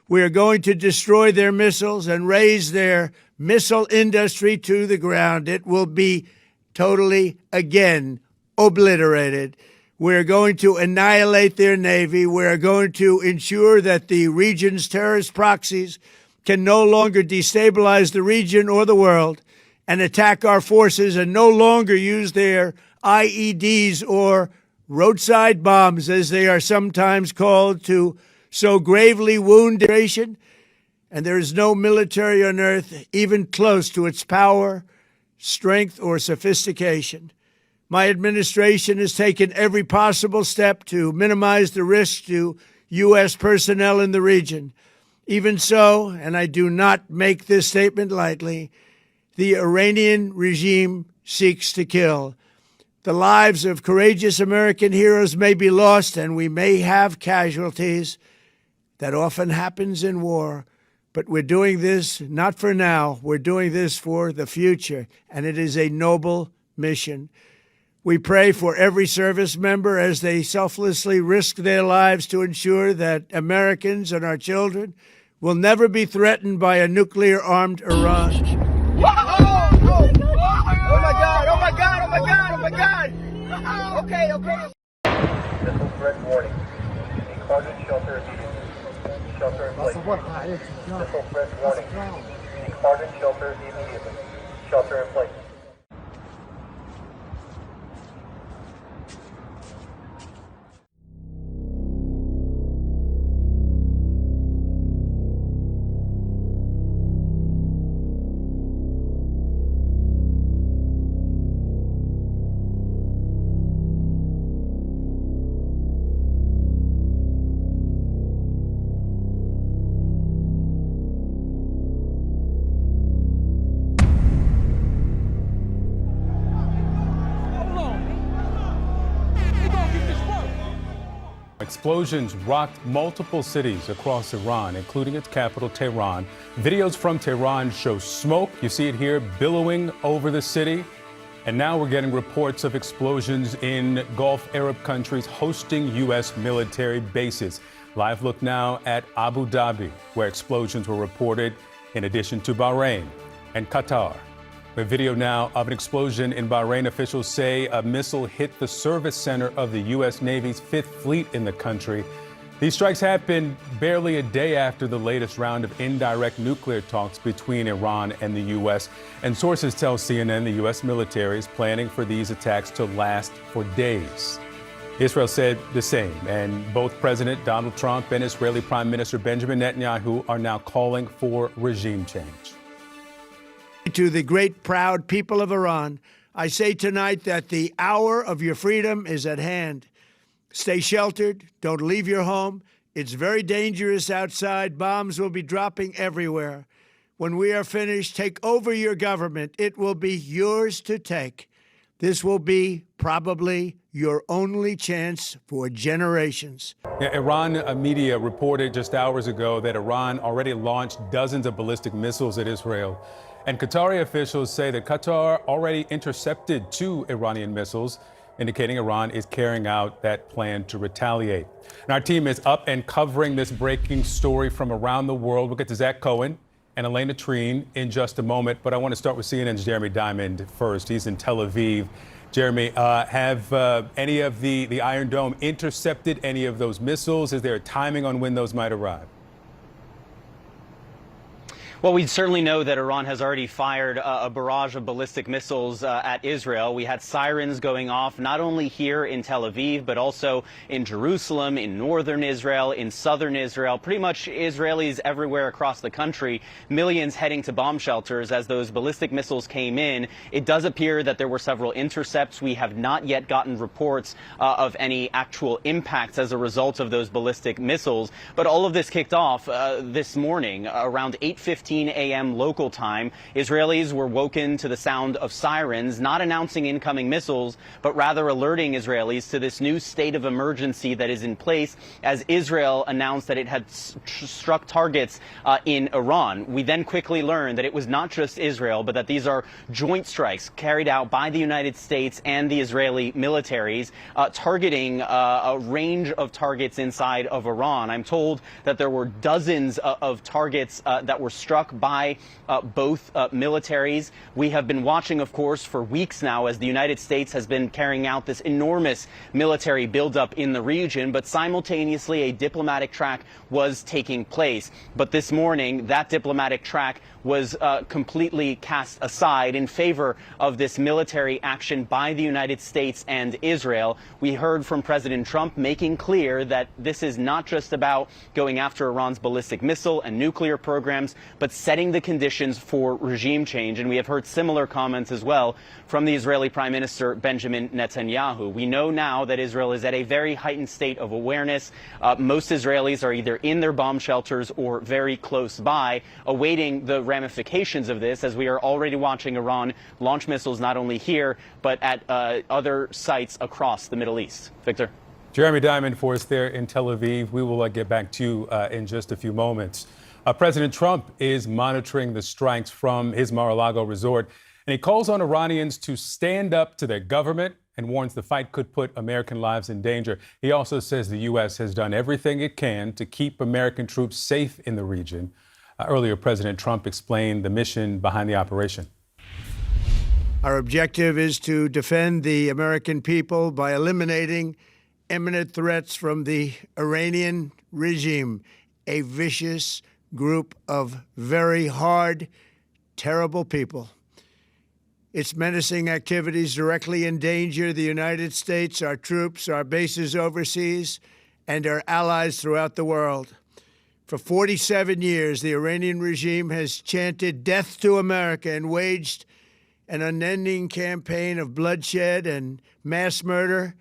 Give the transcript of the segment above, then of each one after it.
We are going to destroy their missiles and raise their missile industry to the ground. It will be totally, again, obliterated. We're going to annihilate their Navy. We're going to ensure that the region's terrorist proxies can no longer destabilize the region or the world and attack our forces and no longer use their IEDs or roadside bombs, as they are sometimes called, to so gravely wound the nation. And there is no military on earth even close to its power, strength, or sophistication. My administration has taken every possible step to minimize the risk to U.S. personnel in the region. Even so, and I do not make this statement lightly, the Iranian regime seeks to kill. The lives of courageous American heroes may be lost, and we may have casualties. That often happens in war. But we're doing this not for now. We're doing this for the future, and it is a noble mission. We pray for every service member as they selflessly risk their lives to ensure that Americans and our children will never be threatened by a nuclear-armed Iran. Oh my God, oh my God, oh my God, oh my God. Okay. Missile threat warning. A closet shelter immediately. Shelter in place. Missile threat warning. A closet shelter immediately. Shelter in place. Explosions rocked multiple cities across Iran, including its capital, Tehran. Videos from Tehran show smoke. You see it here billowing over the city. And now we're getting reports of explosions in Gulf Arab countries hosting U.S. military bases. Live look now at Abu Dhabi, where explosions were reported, in addition to Bahrain and Qatar. A video now of an explosion in Bahrain. Officials say a missile hit the service center of the U.S. Navy's Fifth Fleet in the country. These strikes happened barely a day after the latest round of indirect nuclear talks between Iran and the U.S. And sources tell CNN the U.S. military is planning for these attacks to last for days. Israel said the same, and both President Donald Trump and Israeli Prime Minister Benjamin Netanyahu are now calling for regime change. To the great, proud people of Iran, I say tonight that the hour of your freedom is at hand. Stay sheltered. Don't leave your home. It's very dangerous outside. Bombs will be dropping everywhere. When we are finished, take over your government. It will be yours to take. This will be probably your only chance for generations. Yeah, Iran media reported just hours ago that Iran already launched dozens of ballistic missiles at Israel. And Qatari officials say that Qatar already intercepted 2 Iranian missiles, indicating Iran is carrying out that plan to retaliate. And our team is up and covering this breaking story from around the world. We'll get to Zach Cohen and Elena Trine in just a moment, but I want to start with CNN's Jeremy Diamond first. He's in Tel Aviv. Jeremy, have any of the Iron Dome intercepted any of those missiles? Is there a timing on when those might arrive? Well, we certainly know that Iran has already fired a barrage of ballistic missiles at Israel. We had sirens going off not only here in Tel Aviv, but also in Jerusalem, in northern Israel, in southern Israel, pretty much Israelis everywhere across the country, millions heading to bomb shelters as those ballistic missiles came in. It does appear that there were several intercepts. We have not yet gotten reports of any actual impacts as a result of those ballistic missiles. But all of this kicked off this morning around 8:15 8:15 a.m. local time, Israelis were woken to the sound of sirens, not announcing incoming missiles, but rather alerting Israelis to this new state of emergency that is in place as Israel announced that it had struck targets in Iran. We then quickly learned that it was not just Israel, but that these are joint strikes carried out by the United States and the Israeli militaries, targeting a range of targets inside of Iran. I'm told that there were dozens of targets that were struck by both militaries. We have been watching, of course, for weeks now as the United States has been carrying out this enormous military buildup in the region, but simultaneously a diplomatic track was taking place. But this morning, that diplomatic track was completely cast aside in favor of this military action by the United States and Israel. We heard from President Trump making clear that this is not just about going after Iran's ballistic missile and nuclear programs, but setting the conditions for regime change. And we have heard similar comments as well from the Israeli Prime Minister Benjamin Netanyahu. We know now that Israel is at a very heightened state of awareness. Most Israelis are either in their bomb shelters or very close by, awaiting the ramifications of this, as we are already watching Iran launch missiles not only here, but at other sites across the Middle East. Victor? Jeremy Diamond for us there in Tel Aviv. We will get back to you in just a few moments. President Trump is monitoring the strikes from his Mar-a-Lago resort, and he calls on Iranians to stand up to their government and warns the fight could put American lives in danger. He also says the U.S. has done everything it can to keep American troops safe in the region. Earlier, President Trump explained the mission behind the operation. Our objective is to defend the American people by eliminating imminent threats from the Iranian regime, a vicious group of very hard, terrible people. Its menacing activities directly endanger the United States, our troops, our bases overseas, and our allies throughout the world. For 47 years, the Iranian regime has chanted death to America and waged an unending campaign of bloodshed and mass murder,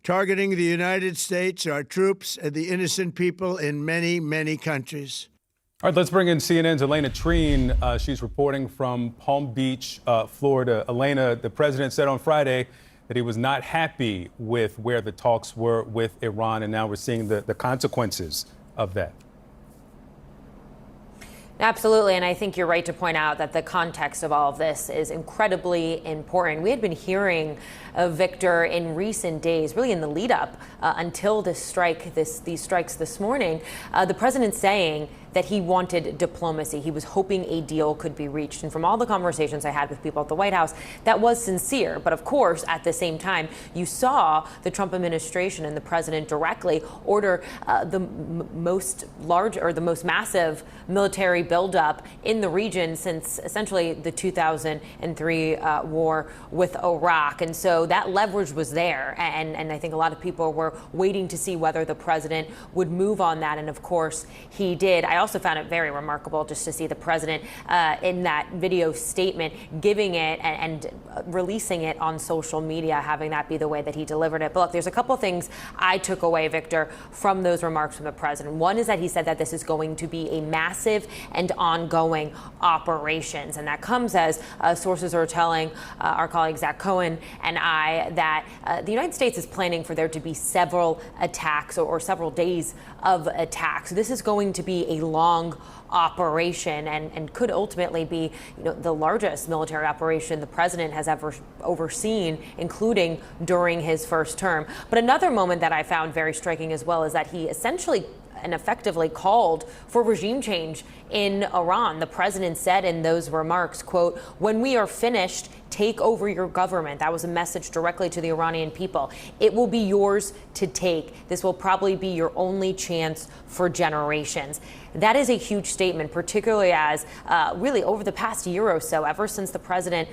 targeting the United States, our troops, and the innocent people in many, many countries. All right, let's bring in CNN's Elena Treen. She's reporting from Palm Beach, Florida. Elena, the president said on Friday that he was not happy with where the talks were with Iran, and now we're seeing the consequences of that. Absolutely, and I think you're right to point out that the context of all of this is incredibly important. We had been hearing of Victor in recent days, really in the lead up until this strike, these strikes this morning, the president saying that he wanted diplomacy. He was hoping a deal could be reached. And from all the conversations I had with people at the White House, that was sincere. But of course, at the same time, you saw the Trump administration and the president directly order the most massive military buildup in the region since essentially the 2003 war with Iraq. And so that leverage was there. And I think a lot of people were waiting to see whether the president would move on that. And of course, he did. I also found it very remarkable just to see the president in that video statement giving it and releasing it on social media, having that be the way that he delivered it. But look, there's a couple of things I took away, Victor, from those remarks from the president. One is that he said that this is going to be a massive and ongoing operations. And that comes as sources are telling our colleague Zach Cohen and I that the United States is planning for there to be several attacks or several days of attacks. This is going to be a long operation and could ultimately be, the largest military operation the president has ever overseen, including during his first term. But another moment that I found very striking as well is that he essentially and effectively called for regime change in Iran. The president said in those remarks, quote, "When we are finished, take over your government." That was a message directly to the Iranian people. "It will be yours to take. This will probably be your only chance for generations." That is a huge statement, particularly as really over the past year or so, ever since the president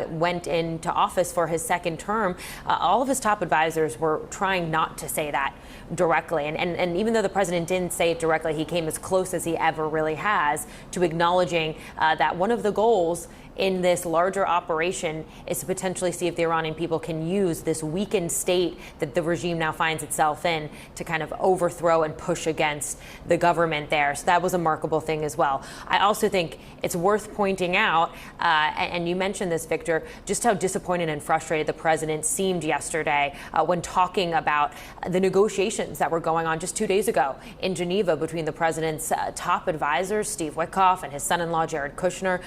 went into office for his second term, all of his top advisors were trying not to say that directly. And even though the president didn't say it directly. He came as close as he ever really has to acknowledging that one of the goals in this larger operation is to potentially see if the Iranian people can use this weakened state that the regime now finds itself in to kind of overthrow and push against the government there. So that was a remarkable thing as well. I also think it's worth pointing out, and you mentioned this, Victor, just how disappointed and frustrated the president seemed yesterday when talking about the negotiations that were going on just 2 days ago in Geneva between the president's top advisors, Steve Witkoff, and his son-in-law, Jared Kushner,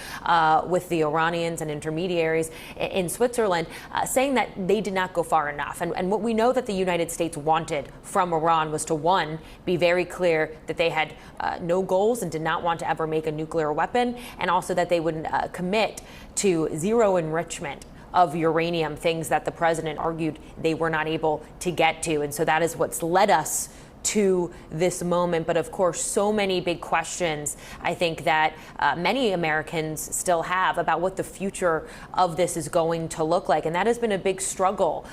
with the Iranians and intermediaries in Switzerland, saying that they did not go far enough. And what we know that the United States wanted from Iran was to, one, be very clear that they had no goals and did not want to ever make a nuclear weapon, and also that they would commit to zero enrichment of uranium, things that the president argued they were not able to get to. And so that is what's led us to this moment. But of course, so many big questions, I think, that many Americans still have about what the future of this is going to look like. And that has been a big struggle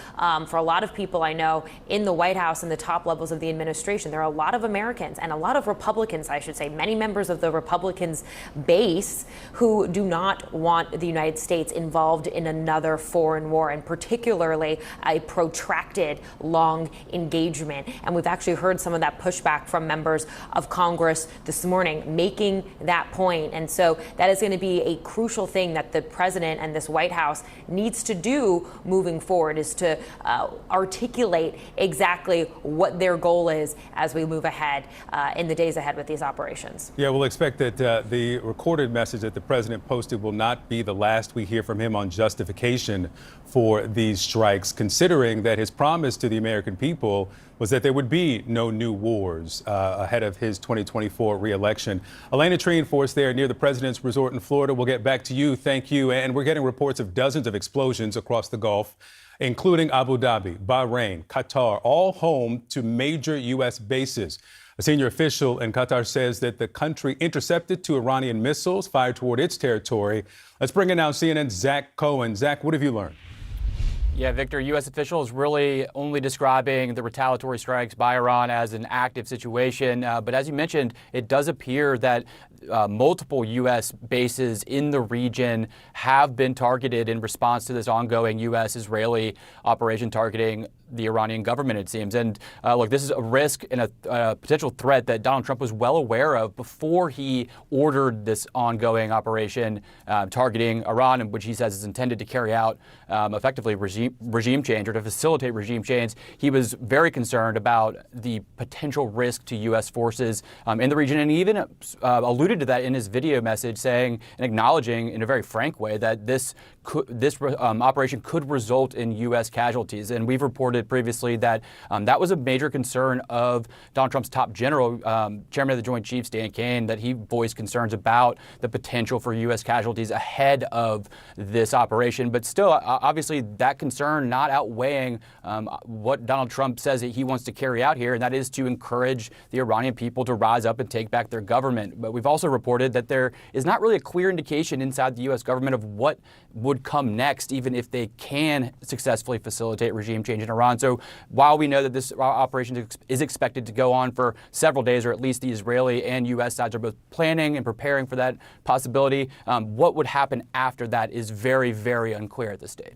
for a lot of people I know in the White House and the top levels of the administration. There are a lot of Americans and a lot of Republicans, I should say, many members of the Republicans base who do not want the United States involved in another foreign war, and particularly a protracted, long engagement. And we've actually heard some of that pushback from members of Congress this morning making that point. And so that is going to be a crucial thing that the president and this White House needs to do moving forward, is to articulate exactly what their goal is as we move ahead in the days ahead with these operations. Yeah, we'll expect that the recorded message that the president posted will not be the last we hear from him on justification for these strikes, considering that his promise to the American people was that there would be no new wars ahead of his 2024 re-election. Elena Treen for us there near the president's resort in Florida. We'll get back to you. Thank you. And we're getting reports of dozens of explosions across the Gulf, including Abu Dhabi, Bahrain, Qatar, all home to major U.S. bases. A senior official in Qatar says that the country intercepted 2 Iranian missiles fired toward its territory. Let's bring in now CNN's Zach Cohen. Zach, what have you learned? Yeah, Victor, U.S. officials really only describing the retaliatory strikes by Iran as an active situation. But as you mentioned, it does appear that multiple U.S. bases in the region have been targeted in response to this ongoing U.S.-Israeli operation targeting the Iranian government, it seems. And look, this is a risk and a potential threat that Donald Trump was well aware of before he ordered this ongoing operation targeting Iran, which he says is intended to carry out effectively regime change, or to facilitate regime change. He was very concerned about the potential risk to U.S. forces in the region, and he even alluded to that in his video message, saying and acknowledging in a very frank way that this operation could result in U.S. casualties. And we've reported previously that that was a major concern of Donald Trump's top general, Chairman of the Joint Chiefs, Dan Kane, that he voiced concerns about the potential for U.S. casualties ahead of this operation. But still, obviously, that concern not outweighing what Donald Trump says that he wants to carry out here, and that is to encourage the Iranian people to rise up and take back their government. But we've also reported that there is not really a clear indication inside the U.S. government of what would come next, even if they can successfully facilitate regime change in Iran. So while we know that this operation is expected to go on for several days, or at least the Israeli and U.S. sides are both planning and preparing for that possibility, what would happen after that is very, very unclear at this stage.